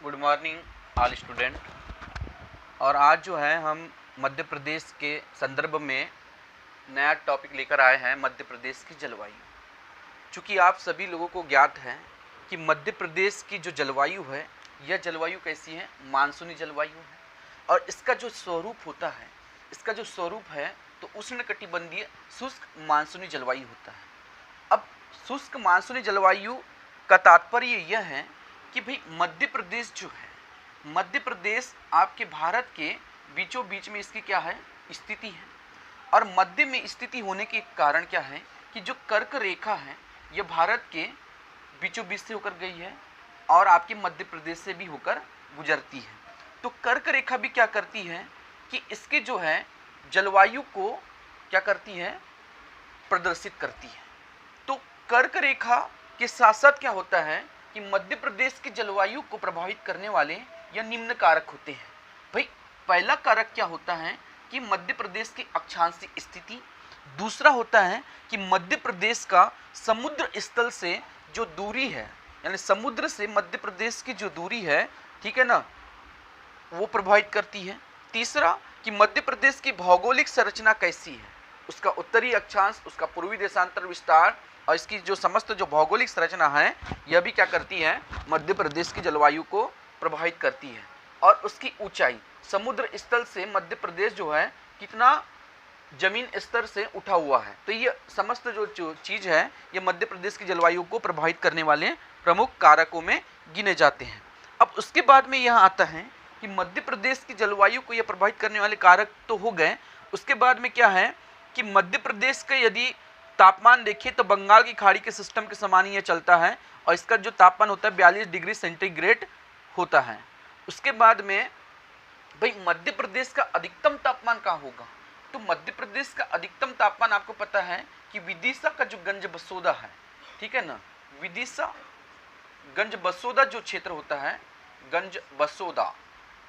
Good morning all student. और आज जो है हम मध्य प्रदेश के संदर्भ में नया टॉपिक लेकर आए हैं, मध्य प्रदेश की जलवायु। चूँकि आप सभी लोगों को ज्ञात है कि मध्य प्रदेश की जो जलवायु है, यह जलवायु कैसी है, मानसूनी जलवायु है। और इसका जो स्वरूप होता है, तो उष्णकटिबंधीय शुष्क मानसूनी जलवायु होता है। अब शुष्क मानसूनी जलवायु का तात्पर्य यह है कि भाई मध्य प्रदेश जो है, मध्य प्रदेश आपके भारत के बीचों बीच में इसकी क्या है, स्थिति है। और मध्य में स्थिति होने के कारण क्या है कि जो कर्क रेखा है यह भारत के बीचों बीच से होकर गई है और आपके मध्य प्रदेश से भी होकर गुजरती है। तो कर्क रेखा भी क्या करती है कि इसके जो है जलवायु को क्या करती है, प्रदर्शित करती है। तो कर्क रेखा के साथ साथ क्या होता है कि मध्य प्रदेश की जलवायु को प्रभावित करने वाले या निम्न कारक होते हैं। भाई पहला कारक क्या होता है कि मध्य प्रदेश की अक्षांशीय स्थिति। दूसरा होता है कि मध्य प्रदेश का समुद्र स्थल से जो दूरी है, यानी समुद्र से मध्य प्रदेश की जो दूरी है, ठीक है ना, वो प्रभावित करती है। तीसरा कि मध्य प्रदेश की भौगोलिक संरचना कैसी है, उसका उत्तरी अक्षांश, उसका पूर्वी देशांतर विस्तार और इसकी जो समस्त जो भौगोलिक संरचना है, यह भी क्या करती है, मध्य प्रदेश की जलवायु को प्रभावित करती है। और उसकी ऊंचाई, समुद्र स्थल से मध्य प्रदेश जो है कितना जमीन स्तर से उठा हुआ है। तो ये समस्त जो चीज़ है, ये मध्य प्रदेश की जलवायु को प्रभावित करने वाले प्रमुख कारकों में गिने जाते हैं। अब उसके बाद में यह आता है कि मध्य प्रदेश की जलवायु को यह प्रभावित करने वाले कारक तो हो गए। उसके बाद में क्या है कि मध्य प्रदेश का यदि तापमान देखिए तो बंगाल की खाड़ी के सिस्टम के समान ही ये चलता है और इसका जो तापमान होता है 42 डिग्री सेंटीग्रेड होता है। उसके बाद में भाई मध्य प्रदेश का अधिकतम तापमान कहाँ होगा, तो मध्य प्रदेश का अधिकतम तापमान आपको पता है कि विदिशा का जो गंज बसोदा है, ठीक है ना, विदिशा गंज बसोदा जो क्षेत्र होता है, गंज बसोदा,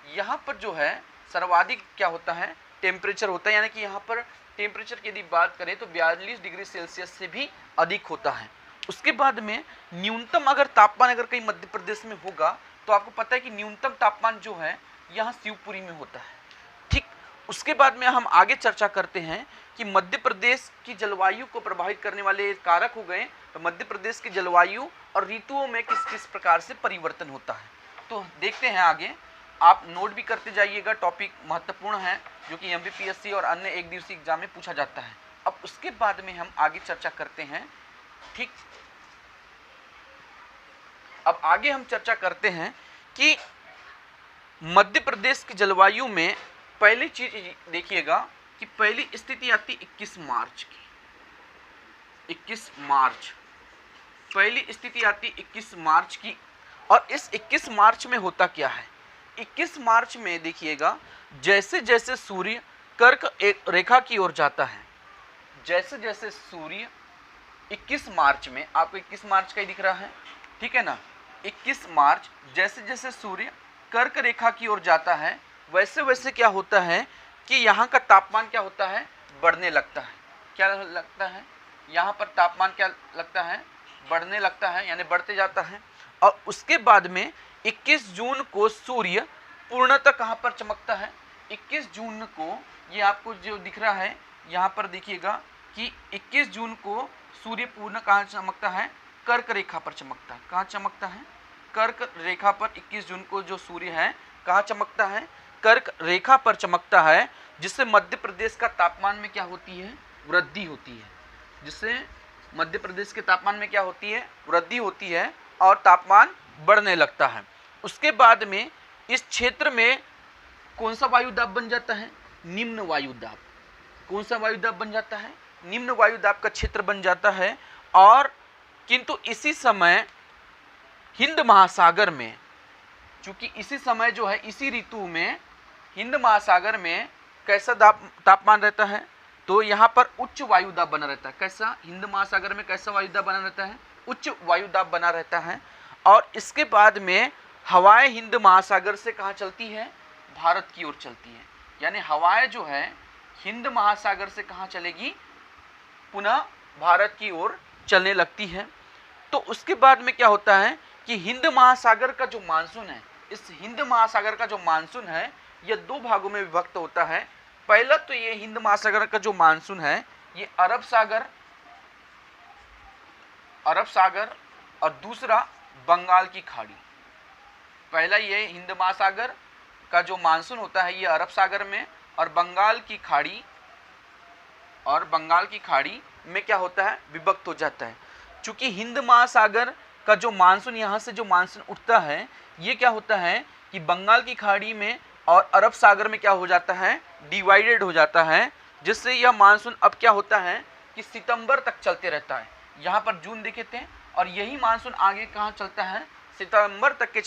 यहाँ पर जो है सर्वाधिक क्या होता है, टेम्परेचर होता है। यानी कि यहाँ पर टेम्परेचर की यदि बात करें तो 42 डिग्री सेल्सियस से भी अधिक होता है। उसके बाद में न्यूनतम अगर तापमान अगर कहीं मध्य प्रदेश में होगा तो आपको पता है कि न्यूनतम तापमान जो है यहाँ शिवपुरी में होता है। ठीक, उसके बाद में हम आगे चर्चा करते हैं कि मध्य प्रदेश की जलवायु को प्रभावित करने वाले कारक हो गए, तो मध्य प्रदेश की जलवायु और ऋतुओं में किस किस प्रकार से परिवर्तन होता है। तो देखते हैं आगे, आप नोट भी करते जाइएगा, टॉपिक महत्वपूर्ण है जो कि एमपीपीएससी और अन्य एक दिवसीय एग्जाम में पूछा जाता है। अब उसके बाद में हम आगे चर्चा करते हैं। ठीक, अब आगे हम चर्चा करते हैं कि मध्य प्रदेश की जलवायु में पहली चीज देखिएगा कि पहली स्थिति आती 21 मार्च की। 21 मार्च पहली स्थिति आती 21 मार्च की। और इस 21 मार्च में होता क्या है, 21 मार्च में देखिएगा जैसे जैसे सूर्य कर्क रेखा की ओर जाता है, जैसे जैसे सूर्य 21 मार्च में, आपको 21 मार्च का ही दिख रहा है, ठीक है ना, 21 मार्च जैसे जैसे सूर्य कर्क रेखा की ओर जाता है, वैसे वैसे क्या होता है कि यहाँ का तापमान क्या होता है, बढ़ने लगता है। क्या लगता है, यहाँ पर तापमान क्या लगता है, बढ़ने लगता है, यानी बढ़ते जाता है। और उसके बाद में 21 जून को सूर्य पूर्णतः कहाँ पर चमकता है, 21 जून को, ये आपको जो दिख रहा है यहाँ पर देखिएगा कि 21 जून को सूर्य पूर्ण कहाँ चमकता है, कर्क रेखा पर चमकता है। कहाँ चमकता है, कर्क रेखा पर 21 जून को जो सूर्य है कहाँ चमकता है, कर्क रेखा पर चमकता है, जिससे मध्य प्रदेश का तापमान में क्या होती है, वृद्धि होती है। जिससे मध्य प्रदेश के तापमान में क्या होती है, वृद्धि होती है और तापमान बढ़ने लगता है। उसके बाद में इस क्षेत्र में कौन सा वायुदाब बन जाता है, निम्न वायुदाब। कौन सा वायुदाब बन जाता है, निम्न वायुदाब का क्षेत्र बन जाता है। और किंतु इसी समय हिंद महासागर में, चूंकि इसी समय जो है, इसी ऋतु में हिंद महासागर में कैसा तापमान रहता है, तो यहाँ पर उच्च वायुदाब बना रहता है। कैसा, हिंद महासागर में कैसा वायुदाब बना रहता है, उच्च वायुदाब बना रहता है। और इसके बाद में हवाएं हिंद महासागर से कहाँ चलती है, भारत की ओर चलती है। यानी हवाएं जो है हिंद महासागर से कहाँ चलेगी, पुनः भारत की ओर चलने लगती है। तो उसके बाद में क्या होता है कि हिंद महासागर का जो मानसून है, इस हिंद महासागर का जो मानसून है यह दो भागों में विभक्त होता है। पहला तो ये हिंद महासागर का जो मानसून है ये अरब सागर और दूसरा बंगाल की खाड़ी। पहला ये हिंद महासागर का जो मानसून होता है ये अरब सागर में और बंगाल की खाड़ी में क्या होता है, विभक्त हो जाता है। चूंकि हिंद महासागर का जो मानसून, यहाँ से जो मानसून उठता है ये क्या होता है कि बंगाल की खाड़ी में और अरब सागर में क्या हो जाता है, डिवाइडेड हो जाता है, जिससे यह मानसून अब क्या होता है कि सितंबर तक चलते रहता है। यहाँ पर जून देखे थे और यही मानसून आगे कहाँ चलता है, सितंबर तक के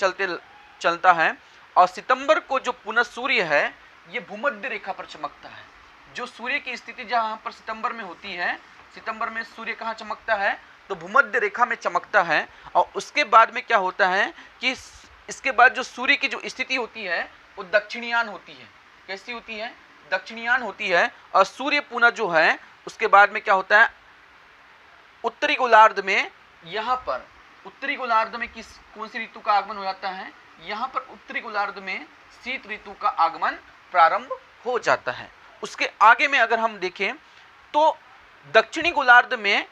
चलता है। और सितंबर को जो पुनः सूर्य है ये भूमध्य रेखा पर चमकता है। जो सूर्य की स्थिति जहाँ पर सितंबर में होती है, सितंबर में सूर्य कहाँ चमकता है, तो भूमध्य रेखा में चमकता है। और उसके बाद में क्या होता है कि इसके बाद जो सूर्य की जो स्थिति होती है वो दक्षिणीयान होती है। कैसी होती है, दक्षिणीयान होती है। और सूर्य पुनः जो है उसके बाद में क्या होता है, उत्तरी गोलार्ध में, यहाँ पर उत्तरी गोलार्ध में कौन सी ऋतु का आगमन हो जाता है, यहाँ पर उत्तरी गोलार्ध में शीत ऋतु का आगमन प्रारंभ हो जाता है। उसके आगे में अगर हम देखें तो दक्षिणी गोलार्ध में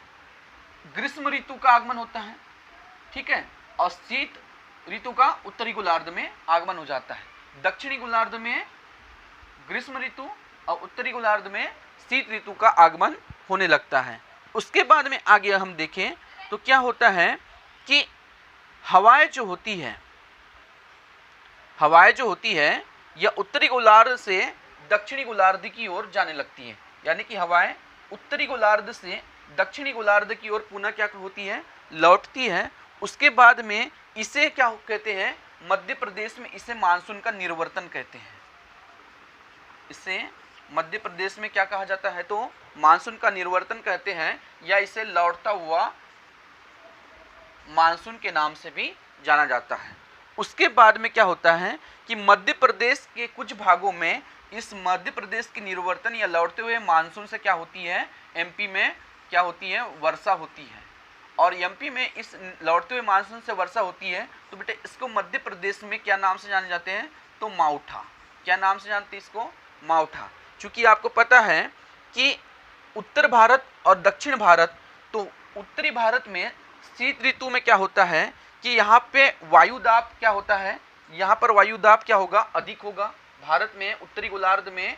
ग्रीष्म ऋतु का आगमन होता है, ठीक है, और शीत ऋतु का उत्तरी गोलार्ध में आगमन हो जाता है। दक्षिणी गोलार्ध में ग्रीष्म ऋतु और उत्तरी गोलार्ध में शीत ऋतु का आगमन होने लगता है। उसके बाद में आगे हम देखें तो क्या होता है कि हवाएं जो होती है यह उत्तरी गोलार्ध से दक्षिणी गोलार्ध की ओर जाने लगती है। यानी कि हवाएं उत्तरी गोलार्ध से दक्षिणी गोलार्ध की ओर पुनः क्या होती है, लौटती है। उसके बाद में इसे क्या कहते हैं, मध्य प्रदेश में इसे मानसून का निर्वर्तन कहते हैं। इसे मध्य प्रदेश में क्या कहा जाता है, तो मानसून का निर्वर्तन कहते हैं, या इसे लौटता हुआ मानसून के नाम से भी जाना जाता है। उसके बाद में क्या होता है कि मध्य प्रदेश के कुछ भागों में इस मध्य प्रदेश के निर्वर्तन या लौटते हुए मानसून से क्या होती है, एमपी में क्या होती है, वर्षा होती है। और एमपी में इस लौटते हुए मानसून से वर्षा होती है, तो बेटे इसको मध्य प्रदेश में क्या नाम से जाने जाते हैं, तो मावठा। क्या नाम से जानते हैं इसको, मावठा। चूंकि आपको पता है कि उत्तर भारत और दक्षिण भारत, तो उत्तरी भारत में शीत ऋतु में क्या होता है कि यहाँ पे वायुदाब क्या होता है, यहाँ पर वायुदाब क्या होगा, अधिक होगा। भारत में उत्तरी गोलार्ध में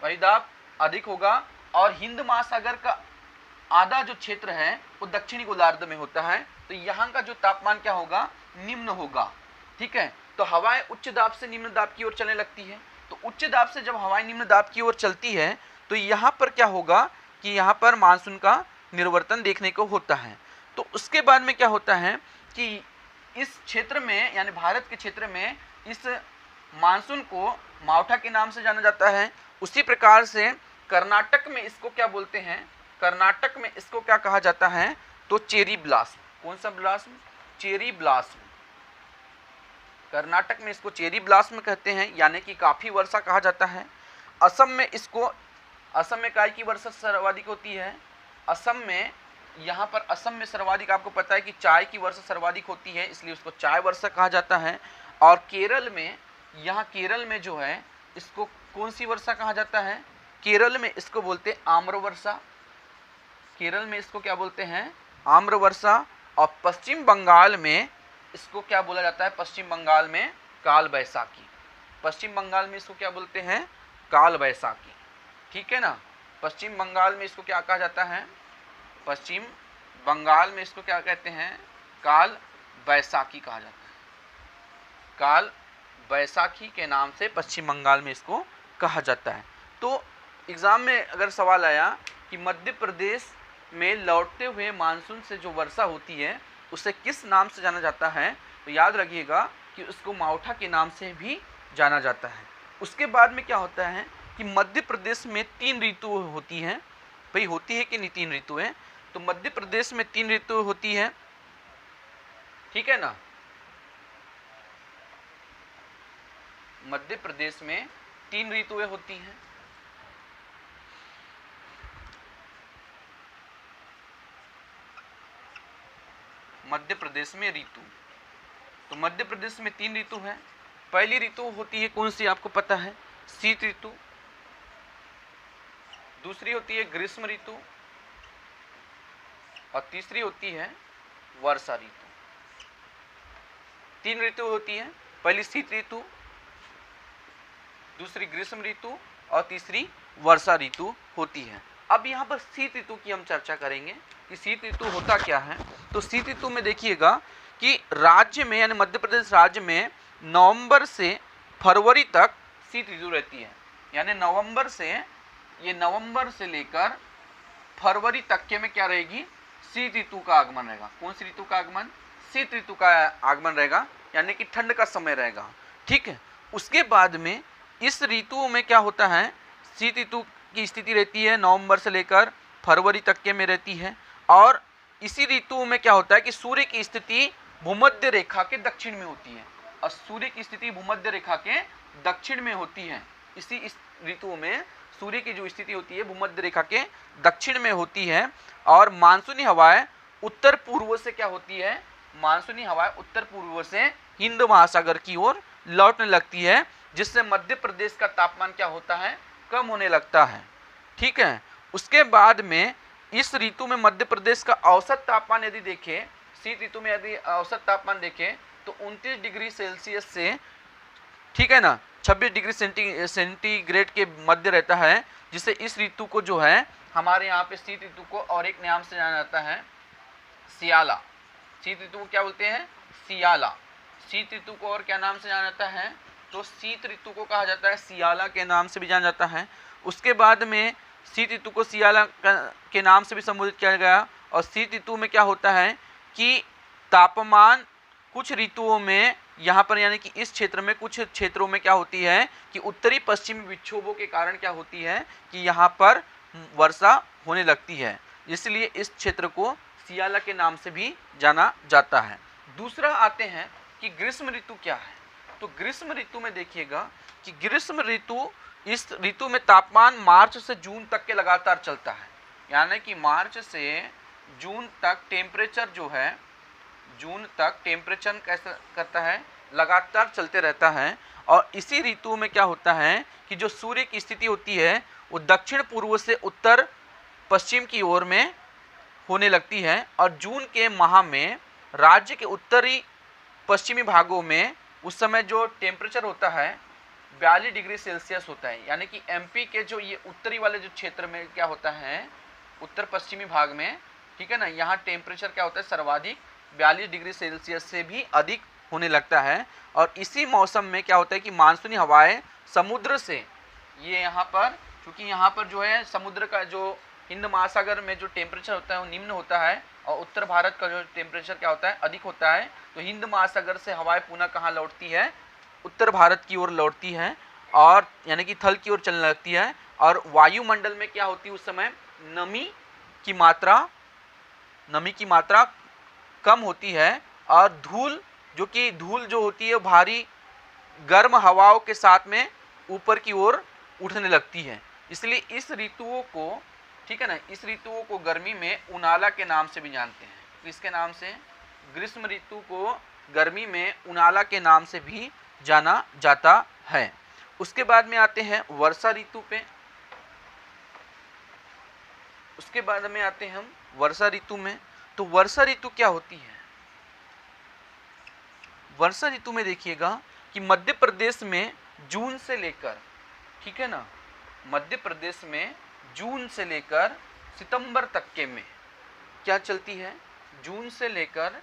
वायुदाब अधिक होगा और हिंद महासागर का आधा जो क्षेत्र है वो दक्षिणी गोलार्ध में होता है, तो यहाँ का जो तापमान क्या होगा, निम्न होगा, ठीक है। तो हवाएं उच्च दाब से निम्न दाब की ओर चलने लगती है। तो उच्च दाब से जब हवाएं निम्न दाब की ओर चलती है तो यहाँ पर क्या होगा कि यहाँ पर मानसून का निर्वर्तन देखने को होता है। तो उसके बाद में क्या होता है कि इस क्षेत्र में, यानी भारत के क्षेत्र में, इस मानसून को मावठा के नाम से जाना जाता है। उसी प्रकार से कर्नाटक में इसको क्या बोलते हैं, कर्नाटक में इसको क्या कहा जाता है, तो चेरी ब्लास्म। कौन सा ब्लास्म, चेरी ब्लास्म। कर्नाटक में इसको चेरी ब्लास्म कहते हैं, यानी कि काफ़ी वर्षा कहा जाता है। असम में काय की वर्षा सर्वाधिक होती है। असम में, यहाँ पर असम में सर्वाधिक आपको पता है कि चाय की वर्षा सर्वाधिक होती है, इसलिए उसको चाय वर्षा कहा जाता है। और केरल में, यहाँ केरल में जो है इसको कौन सी वर्षा कहा जाता है, केरल में इसको बोलते हैं आम्र वर्षा। केरल में इसको क्या बोलते हैं, आम्र वर्षा। और पश्चिम बंगाल में इसको क्या बोला जाता है, पश्चिम बंगाल में काल बैसाखी। पश्चिम बंगाल में इसको क्या बोलते हैं, काल बैसाखी, ठीक है ना। पश्चिम बंगाल में इसको क्या कहा जाता है, पश्चिम बंगाल में इसको क्या कहते हैं, काल बैसाखी कहा जाता है। काल बैसाखी के नाम से पश्चिम बंगाल में इसको कहा जाता है। तो एग्ज़ाम में अगर सवाल आया कि मध्य प्रदेश में लौटते हुए मानसून से जो वर्षा होती है उसे किस नाम से जाना जाता है, तो याद रखिएगा कि उसको मावठा के नाम से भी जाना जाता है। उसके बाद में क्या होता है कि मध्य प्रदेश में 3 ऋतु होती हैं। भाई होती है कि नहीं 3 ऋतुएं, तो मध्य प्रदेश में 3 ऋतु होती है, ठीक है ना। मध्य प्रदेश में 3 ऋतुएं होती हैं। मध्य प्रदेश में ऋतु, तो मध्य प्रदेश में 3 ऋतु हैं। पहली ऋतु होती है कौन सी, आपको पता है, शीत ऋतु। दूसरी होती है ग्रीष्म ऋतु और तीसरी होती है वर्षा ऋतु। 3 ऋतु होती है, पहली शीत ऋतु, दूसरी ग्रीष्म ऋतु और तीसरी वर्षा ऋतु होती है। अब यहाँ पर शीत ऋतु की हम चर्चा करेंगे कि शीत ऋतु होता क्या है। तो शीत ऋतु में देखिएगा कि राज्य में यानी मध्य प्रदेश राज्य में नवंबर से फरवरी तक शीत ऋतु रहती है। यानी नवंबर से लेकर फरवरी तक के में क्या रहेगी, शीत ऋतु का आगमन रहेगा। कौन सी ऋतु का आगमन, शीत ऋतु का आगमन रहेगा, यानी कि ठंड का समय रहेगा। ठीक है, उसके बाद में इस ऋतु में क्या होता है, शीत ऋतु की स्थिति रहती है नवंबर से लेकर फरवरी तक के में रहती है। और इसी ऋतु में क्या होता है कि सूर्य की स्थिति भूमध्य रेखा के दक्षिण में होती है, और सूर्य की स्थिति भूमध्य रेखा के दक्षिण में होती है। इस ऋतु में सूर्य की जो स्थिति होती है भूमध्य रेखा के दक्षिण में होती है। और मानसूनी हवाएं उत्तर पूर्व से क्या होती है, मानसूनी हवाएं उत्तर पूर्व से हिंद महासागर की ओर लौटने लगती है, जिससे मध्य प्रदेश का तापमान क्या होता है, कम होने लगता है। ठीक है, उसके बाद में इस ऋतु में मध्य प्रदेश का औसत तापमान यदि देखें, शीत ऋतु में यदि औसत तापमान देखें तो 29 डिग्री सेल्सियस से, ठीक है ना, 26 डिग्री सेंटीग्रेड के मध्य रहता है, जिससे इस ऋतु को जो है हमारे यहाँ पे शीत ऋतु को और एक नाम से जाना जाता है, सियाला। शीत ऋतु को क्या बोलते हैं, सियाला। शीत ऋतु को और क्या नाम से जाना जाता है, तो शीत ऋतु को कहा जाता है सियाला के नाम से भी जाना जाता है। उसके बाद में शीत ऋतु को सियाला के नाम से भी संबोधित किया गया। और शीत ऋतु में क्या होता है कि तापमान कुछ ऋतुओं में यहाँ पर यानी कि इस क्षेत्र में कुछ क्षेत्रों में क्या होती है कि उत्तरी पश्चिमी विक्षोभों के कारण क्या होती है कि यहाँ पर वर्षा होने लगती है, इसलिए इस क्षेत्र को सियाला के नाम से भी जाना जाता है। दूसरा आते हैं कि ग्रीष्म ऋतु क्या है। तो ग्रीष्म ऋतु में देखिएगा कि ग्रीष्म ऋतु, इस ऋतु में तापमान मार्च से जून तक के लगातार चलता है, यानी कि मार्च से जून तक टेम्परेचर जो है, जून तक टेम्परेचर कैसा करता है, लगातार चलते रहता है। और इसी ऋतु में क्या होता है कि जो सूर्य की स्थिति होती है वो दक्षिण पूर्व से उत्तर पश्चिम की ओर में होने लगती है। और जून के माह में राज्य के उत्तरी पश्चिमी भागों में उस समय जो टेम्परेचर होता है 42 डिग्री सेल्सियस होता है, यानी कि एमपी के जो ये उत्तरी वाले जो क्षेत्र में क्या होता है, उत्तर पश्चिमी भाग में, ठीक है ना, यहाँ टेम्परेचर क्या होता है, सर्वाधिक 42 डिग्री सेल्सियस से भी अधिक होने लगता है। और इसी मौसम में क्या होता है कि मानसूनी हवाएं समुद्र से, ये यहाँ पर क्योंकि यहाँ पर जो है समुद्र का जो हिंद महासागर में जो टेम्परेचर होता है वो निम्न होता है, और उत्तर भारत का जो टेम्परेचर क्या होता है, अधिक होता है। तो हिंद महासागर से हवाएं पुनः कहाँ लौटती है, उत्तर भारत की ओर लौटती है, और यानी कि थल की ओर चलने लगती है। और वायुमंडल में क्या होती है उस समय, नमी की मात्रा कम होती है, और धूल जो होती है भारी गर्म हवाओं के साथ में ऊपर की ओर उठने लगती है। इसलिए इस ऋतुओं को, ठीक है ना, इस ऋतुओं को गर्मी में उनाला के नाम से भी जानते हैं। किसके नाम से, ग्रीष्म ऋतु को गर्मी में उनाला के नाम से भी जाना जाता है। उसके बाद में आते हैं वर्षा ऋतु पे। उसके बाद में आते हैं हम वर्षा ऋतु में। तो वर्षा ऋतु क्या होती है, वर्षा ऋतु में देखिएगा कि मध्य प्रदेश में जून से लेकर, ठीक है ना, मध्य प्रदेश में जून से लेकर सितंबर तक के में क्या चलती है, जून से लेकर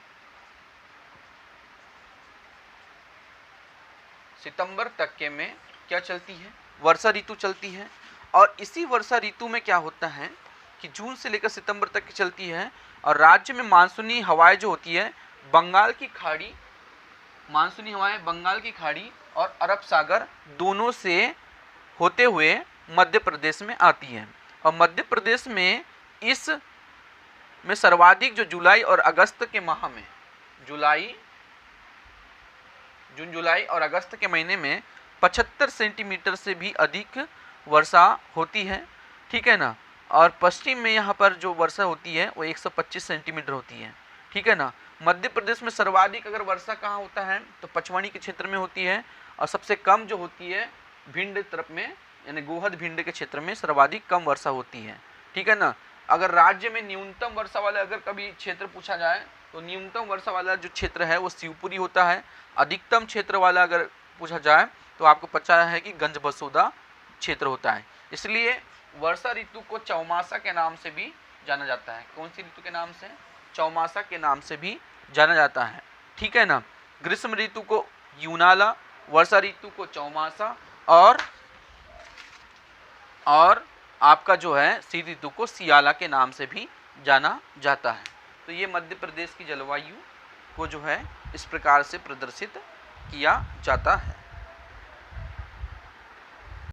सितंबर तक के में क्या चलती है, वर्षा ऋतु चलती है। और इसी वर्षा ऋतु में क्या होता है कि जून से लेकर सितंबर तक की चलती है, और राज्य में मानसूनी हवाएं जो होती है बंगाल की खाड़ी, मानसूनी हवाएं बंगाल की खाड़ी और अरब सागर दोनों से होते हुए मध्य प्रदेश में आती है। और मध्य प्रदेश में इस में सर्वाधिक जो जुलाई और अगस्त के माह में, जून जुलाई और अगस्त के महीने में 75 सेंटीमीटर से भी अधिक वर्षा होती है, ठीक है ना। और पश्चिम में यहाँ पर जो वर्षा होती है वो 125 सेंटीमीटर होती है, ठीक है ना। मध्य प्रदेश में सर्वाधिक अगर वर्षा कहाँ होता है तो पचमढ़ी के क्षेत्र में होती है, और सबसे कम जो होती है भिंड तरफ में, यानी गोहद भिंड के क्षेत्र में सर्वाधिक कम वर्षा होती है। ठीक है ना। अगर राज्य में न्यूनतम वर्षा वाला अगर कभी क्षेत्र पूछा जाए तो न्यूनतम वर्षा वाला जो क्षेत्र है वो शिवपुरी होता है। अधिकतम क्षेत्र वाला अगर पूछा जाए तो आपको पता है कि गंजबसौदा क्षेत्र होता है। इसलिए वर्षा ऋतु को चौमासा के नाम से भी जाना जाता है। कौन सी ऋतु के नाम से? चौमासा के नाम से भी जाना जाता है। ठीक है ना। ग्रीष्म ऋतु को यूनाला, वर्षा ऋतु को चौमासा, और आपका जो है शीत ऋतु को सियाला के नाम से भी जाना जाता है। तो ये मध्य प्रदेश की जलवायु को जो है इस प्रकार से प्रदर्शित किया जाता है।